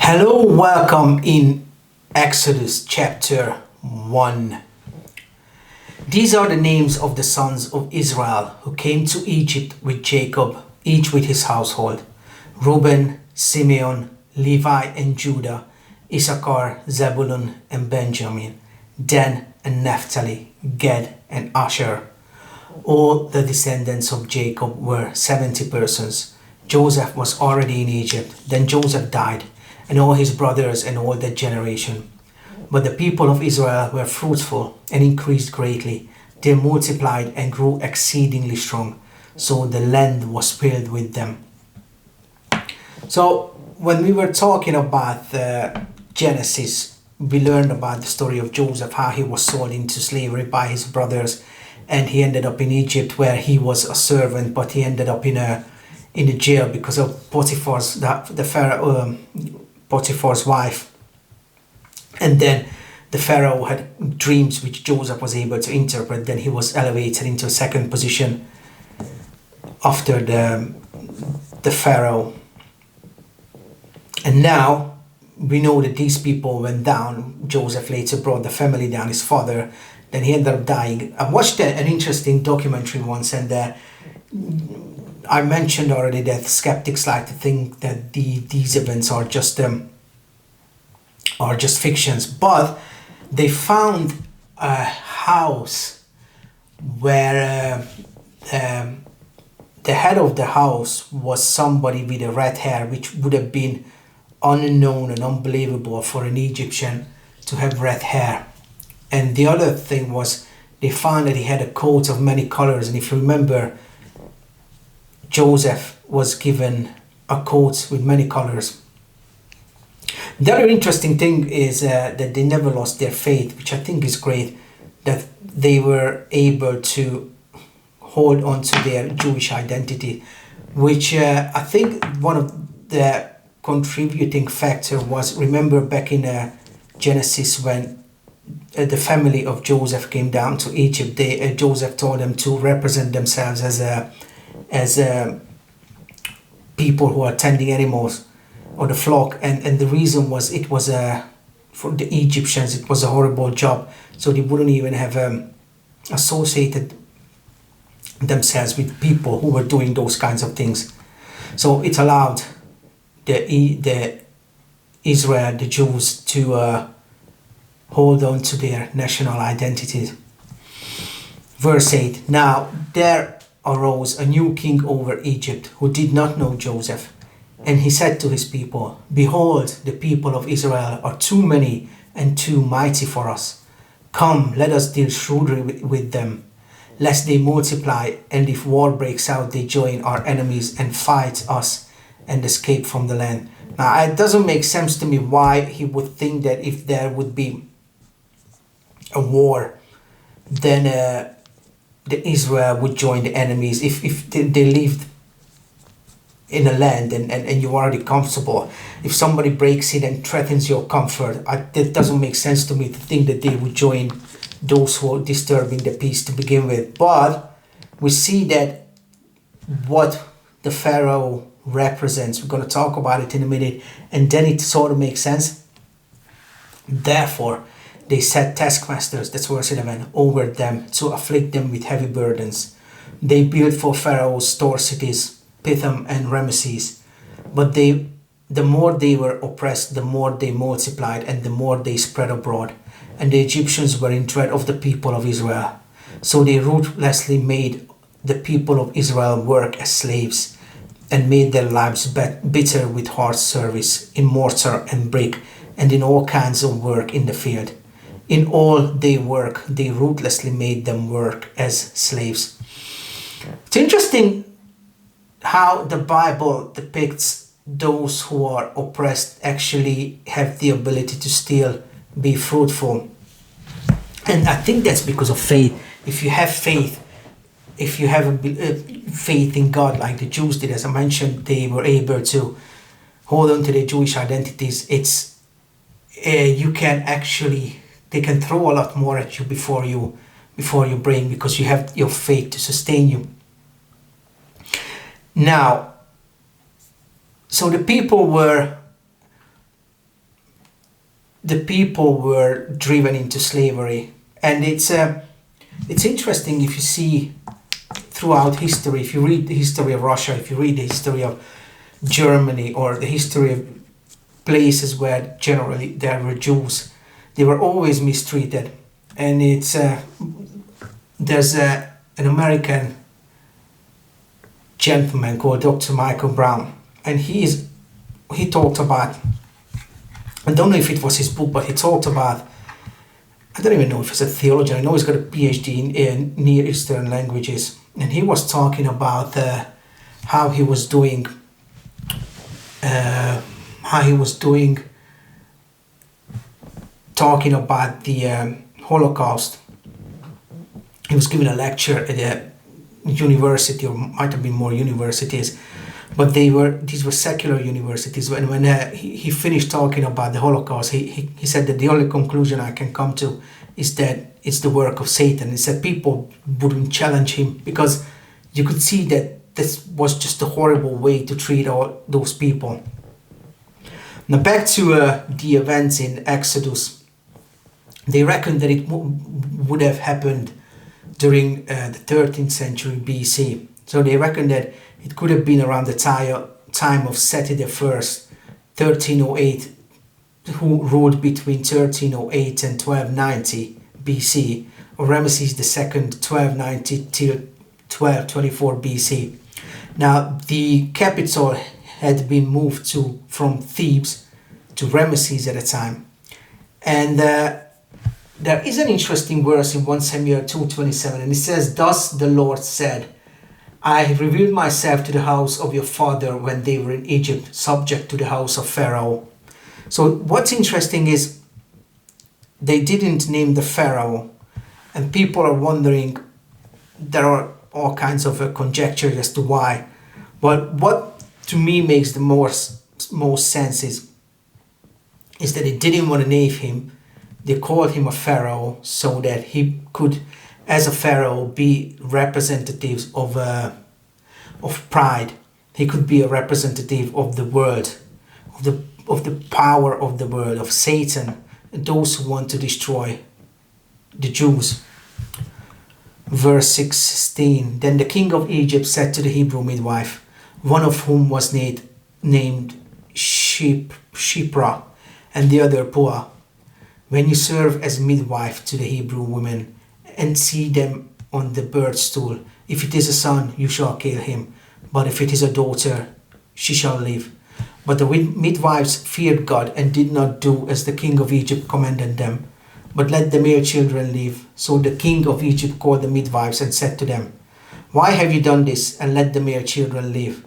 Hello, welcome in Exodus chapter 1. These are the names of the sons of Israel who came to Egypt with Jacob, each with his household: Reuben, Simeon, Levi and Judah, Issachar, Zebulun and Benjamin, Dan and Naphtali, Gad and Asher. All the descendants of Jacob were 70 persons. Joseph was already in Egypt. Then Joseph died, and all his brothers and all that generation. But the people of Israel were fruitful and increased greatly. They multiplied and grew exceedingly strong, so the land was filled with them. So when we were talking about Genesis, we learned about the story of Joseph, how he was sold into slavery by his brothers, and he ended up in Egypt where he was a servant, but he ended up in a jail because of the Pharaoh. Potiphar's wife. And then the Pharaoh had dreams which Joseph was able to interpret. Then he was elevated into a second position after the Pharaoh. And now we know that these people went down. Joseph later brought the family down, his father. Then he ended up dying. I watched an interesting documentary once, and I mentioned already that skeptics like to think that these events are just fictions, but they found a house where the head of the house was somebody with a red hair, which would have been unknown and unbelievable for an Egyptian to have red hair. And the other thing was they found that he had a coat of many colors, and if you remember, Joseph was given a coat with many colors. The other interesting thing is that they never lost their faith, which I think is great, that they were able to hold on to their Jewish identity, which I think one of the contributing factor was, remember back in Genesis when the family of Joseph came down to Egypt, Joseph told them to represent themselves as people who are tending animals or the flock, and the reason was it was for the Egyptians it was a horrible job, so they wouldn't even have associated themselves with people who were doing those kinds of things. So it allowed the Israel, the Jews, to hold on to their national identity. Verse 8. Now there arose a new king over Egypt who did not know Joseph. And he said to his people, "Behold, the people of Israel are too many and too mighty for us. Come, let us deal shrewdly with them, lest they multiply, and if war breaks out, they join our enemies and fight us and escape from the land." Now, it doesn't make sense to me why he would think that if there would be a war, then the Israel would join the enemies. If they lived in a land and you're already comfortable, if somebody breaks in and threatens your comfort, that doesn't make sense to me to think that they would join those who are disturbing the peace to begin with. But we see that what the Pharaoh represents, we're going to talk about it in a minute, and then it sort of makes sense. Therefore they set taskmasters, that's verse 11, over them to afflict them with heavy burdens. They built for Pharaoh store cities, Pithom and Ramesses. But the more they were oppressed, the more they multiplied and the more they spread abroad. And the Egyptians were in dread of the people of Israel. So they ruthlessly made the people of Israel work as slaves and made their lives bitter with hard service in mortar and brick and in all kinds of work in the field. In all their work, they ruthlessly made them work as slaves. It's interesting how the Bible depicts those who are oppressed actually have the ability to still be fruitful. And I think that's because of faith. If you have faith, if you have faith in God like the Jews did, as I mentioned, they were able to hold on to their Jewish identities. It's they can throw a lot more at you before you break, because you have your faith to sustain you. Now, so the people were the people were driven into slavery. And it's interesting if you see throughout history, if you read the history of Russia, if you read the history of Germany, or the history of places where generally there were Jews, they were always mistreated. And there's an American gentleman called Dr. Michael Brown, and he talked about, I don't know if it was his book, but he talked about, I don't even know if he's a theologian. I know he's got a PhD in Near Eastern languages, and he was talking about how he was doing, talking about the Holocaust. He was giving a lecture at a university, or might have been more universities, but these were secular universities. When he finished talking about the Holocaust, he said that the only conclusion I can come to is that it's the work of Satan. He said people wouldn't challenge him because you could see that this was just a horrible way to treat all those people. Now back to the events in Exodus. They reckon that it would have happened during the 13th century BC. So they reckon that it could have been around the time of Seti I, 1308, who ruled between 1308 and 1290 BC, or Ramesses II, 1290 till 1224 BC. Now, the capital had been moved from Thebes to Ramesses at the time. And there is an interesting verse in 1 Samuel 2:27, and it says, "Thus the Lord said, I have revealed myself to the house of your father when they were in Egypt, subject to the house of Pharaoh." So what's interesting is they didn't name the Pharaoh, and people are wondering, there are all kinds of conjectures as to why. But what to me makes the most sense is that they didn't want to name him. They called him a Pharaoh so that he could, as a Pharaoh, be representative of pride. He could be a representative of the world, of the power of the world, of Satan, and those who want to destroy the Jews. Verse 16, "Then the king of Egypt said to the Hebrew midwife, one of whom was named Shipra and the other Puah, when you serve as midwife to the Hebrew women and see them on the birth stool, if it is a son, you shall kill him, but if it is a daughter, she shall live." But the midwives feared God and did not do as the king of Egypt commanded them, but let the male children live. So the king of Egypt called the midwives and said to them, "Why have you done this, and let the male children live?"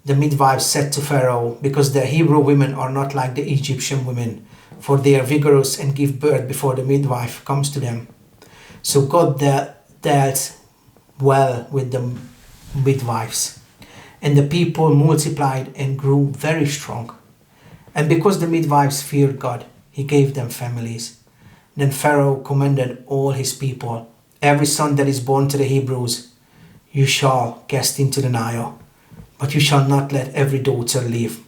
The midwives said to Pharaoh, "Because the Hebrew women are not like the Egyptian women, for they are vigorous and give birth before the midwife comes to them." So God dealt well with the midwives, and the people multiplied and grew very strong. And because the midwives feared God, he gave them families. Then Pharaoh commanded all his people, "Every son that is born to the Hebrews you shall cast into the Nile, but you shall not let every daughter live."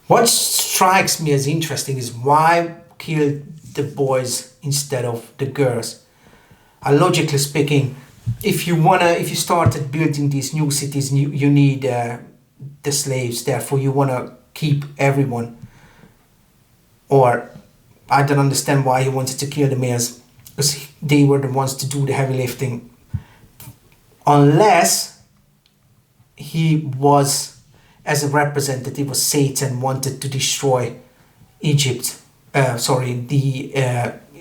What strikes me as interesting is why kill the boys instead of the girls? Logically speaking, if you started building these new cities, you need the slaves. Therefore, you wanna keep everyone. Or I don't understand why he wanted to kill the males, because they were the ones to do the heavy lifting. Unless he was, as a representative of Satan, wanted to destroy Egypt.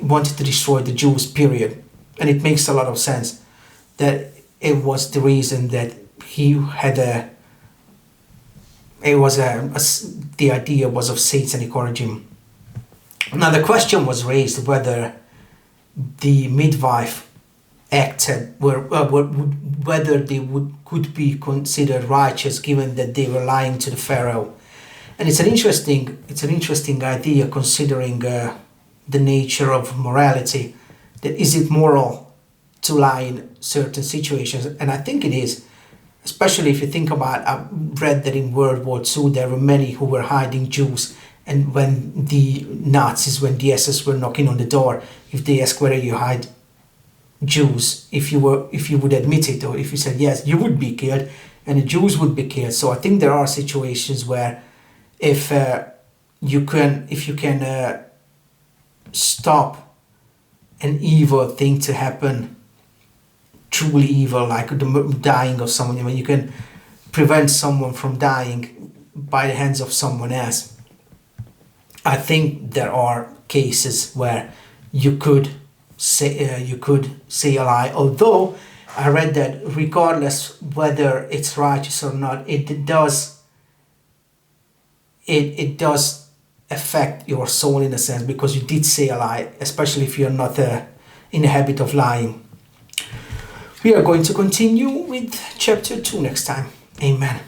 Wanted to destroy the Jews, period. And it makes a lot of sense that it was the reason that he had the idea was of satanic origin. Now the question was raised whether the midwife acted, whether they could be considered righteous given that they were lying to the Pharaoh. And it's an interesting idea, considering the nature of morality. That is it moral to lie in certain situations? And I think it is, especially if you think about, I read that in World War II there were many who were hiding Jews And when the Nazis, when the SS were knocking on the door, if they ask whether you hide Jews, if you would admit it, or if you said yes, you would be killed, and the Jews would be killed. So I think there are situations where if you can stop an evil thing to happen, truly evil, like the dying of someone, when you can prevent someone from dying by the hands of someone else, I think there are cases where you could say a lie. Although I read that regardless whether it's righteous or not, it does affect your soul in a sense, because you did say a lie, especially if you're not in the habit of lying. We are going to continue with chapter 2 next time. Amen.